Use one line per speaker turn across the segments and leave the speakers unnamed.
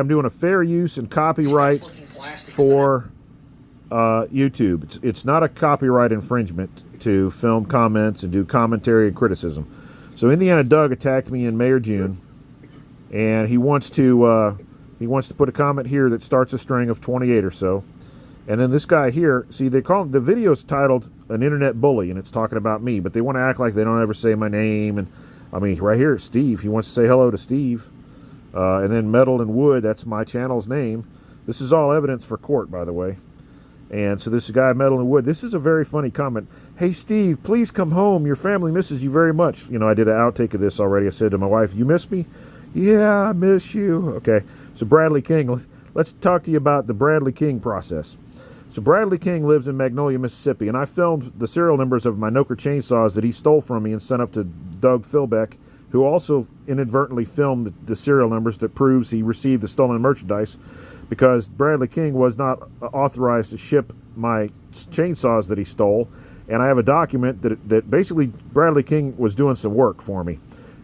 I'm doing a fair use and copyright for YouTube. It's not a copyright infringement to film comments and do commentary and criticism. So Indiana Doug attacked me in May or June, and he wants to put a comment here that starts a string of 28 or so. And then this guy here, see, they call the video's titled "An Internet Bully," and it's talking about me, but they want to act like they don't ever say my name. And I mean, right here, Steve. He wants to say hello to Steve. And then Metal and Wood, that's my channel's name. This is all evidence for court, by the way. And so this guy, Metal and Wood, this is a very funny comment. "Hey, Steve, please come home. Your family misses you very much." You know, I did an outtake of this already. I said to my wife, "You miss me?" "Yeah, I miss you." Okay, so Bradley King, let's talk to you about the Bradley King process. So Bradley King lives in Magnolia, Mississippi, and I filmed the serial numbers of my Noker chainsaws that he stole from me and sent up to Doug Philbeck, who also inadvertently filmed the serial numbers that proves he received the stolen merchandise, because Bradley King was not authorized to ship my chainsaws that he stole. And I have a document that basically Bradley King was doing some work for me.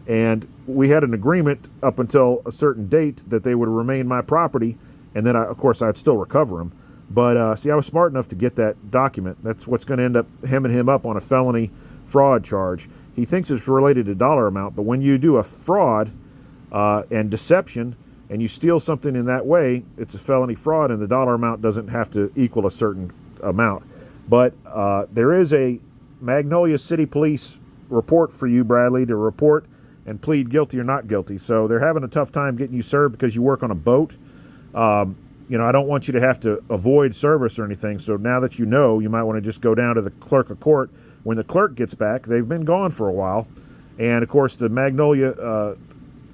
And we had an agreement up until a certain date that they would remain my property, and then, of course, I'd still recover them. But, see, I was smart enough to get that document. That's what's going to end up hemming him up on a felony fraud charge. He thinks it's related to dollar amount, but when you do a fraud and deception and you steal something in that way, it's a felony fraud, and the dollar amount doesn't have to equal a certain amount. But there is a Magnolia City Police report for you, Bradley, to report and plead guilty or not guilty. So they're having a tough time getting you served because you work on a boat. You know, I don't want you to have to avoid service or anything. So now that you know, you might want to just go down to the clerk of court. When the clerk gets back, they've been gone for a while. And, of course, the Magnolia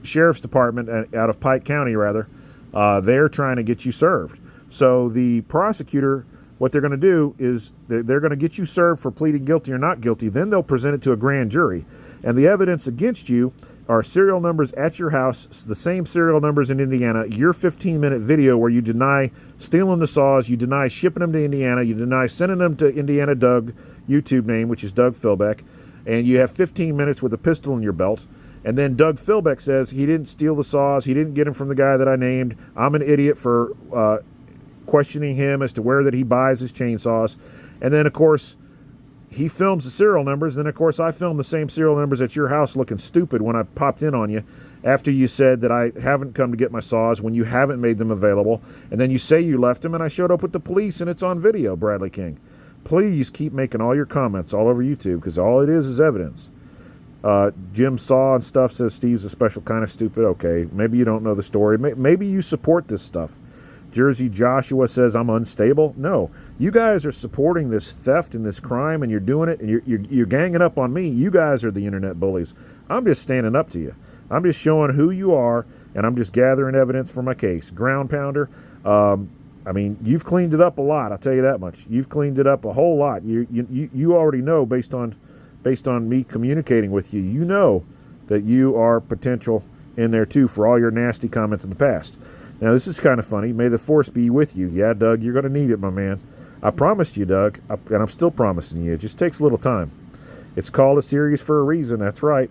Sheriff's Department out of Pike County, rather, they're trying to get you served. So the prosecutor, what they're going to do is they're going to get you served for pleading guilty or not guilty. Then they'll present it to a grand jury. And the evidence against you are serial numbers at your house, the same serial numbers in Indiana, your 15-minute video where you deny stealing the saws, you deny shipping them to Indiana, you deny sending them to Indiana Doug, YouTube name, which is Doug Philbeck, and you have 15 minutes with a pistol in your belt. And then Doug Philbeck says he didn't steal the saws, he didn't get them from the guy that I named. I'm an idiot for questioning him as to where that he buys his chainsaws. And then, of course, he films the serial numbers. Then, of course, I filmed the same serial numbers at your house looking stupid when I popped in on you after you said that I haven't come to get my saws when you haven't made them available. And then you say you left them, and I showed up with the police, and it's on video, Bradley King. Please keep making all your comments all over YouTube, because all it is evidence. Jim Saw and stuff says Steve's a special kind of stupid. Okay, maybe you don't know the story. Maybe you support this stuff. Jersey Joshua says I'm unstable. No, you guys are supporting this theft and this crime, and you're doing it, and you're ganging up on me. You guys are the internet bullies. I'm just standing up to you. I'm just showing who you are, and I'm just gathering evidence for my case. Ground Pounder, I mean, you've cleaned it up a lot. I'll tell you that much. You've cleaned it up a whole lot. You already know based on me communicating with you. You know that you are potential in there too for all your nasty comments in the past. Now, this is kind of funny. May the force be with you. Yeah, Doug, you're going to need it, my man. I promised you, Doug, and I'm still promising you. It just takes a little time. It's called a series for a reason. That's right.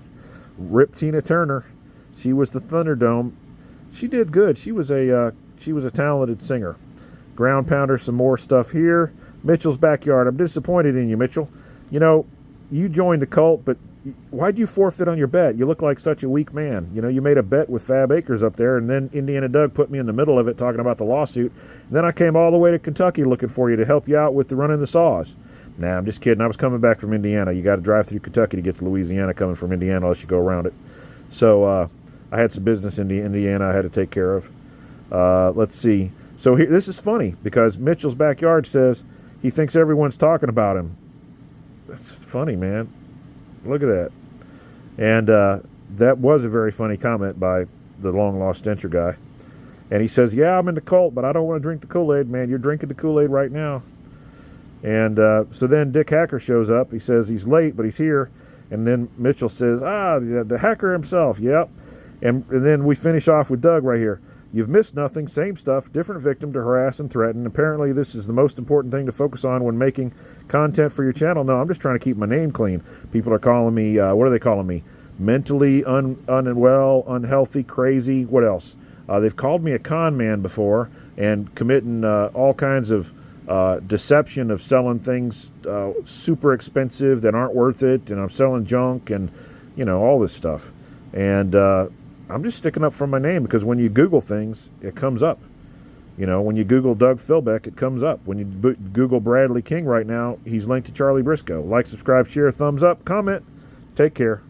Rip Tina Turner. She was the Thunderdome. She did good. She was a talented singer. Ground Pounder, some more stuff here. Mitchell's Backyard. I'm disappointed in you, Mitchell. You know, you joined the cult, but why'd you forfeit on your bet? You look like such a weak man. You know, you made a bet with Fab Acres up there, and then Indiana Doug put me in the middle of it talking about the lawsuit. And then I came all the way to Kentucky looking for you to help you out with the running the saws. Nah, I'm just kidding. I was coming back from Indiana. You got to drive through Kentucky to get to Louisiana coming from Indiana unless you go around it. So I had some business in Indiana I had to take care of. Let's see. So here, this is funny because Mitchell's Backyard says he thinks everyone's talking about him. That's funny, man. Look at that. And that was a very funny comment by the long-lost stencher guy. And he says, yeah, I'm in the cult, but I don't want to drink the Kool-Aid. Man, you're drinking the Kool-Aid right now. And so then Dick Hacker shows up. He says he's late, but he's here. And then Mitchell says, the hacker himself, yep. And then we finish off with Doug right here. You've missed nothing, same stuff, different victim to harass and threaten. Apparently this is the most important thing to focus on when making content for your channel. No, I'm just trying to keep my name clean. People are calling me, what are they calling me? Mentally unwell, unhealthy, crazy, what else? They've called me a con man before and committing all kinds of deception of selling things super expensive that aren't worth it, and I'm selling junk and, all this stuff. And I'm just sticking up for my name, because when you Google things, it comes up. When you Google Doug Philbeck, it comes up. When you Google Bradley King right now, he's linked to Charlie Briscoe. Like, subscribe, share, thumbs up, comment. Take care.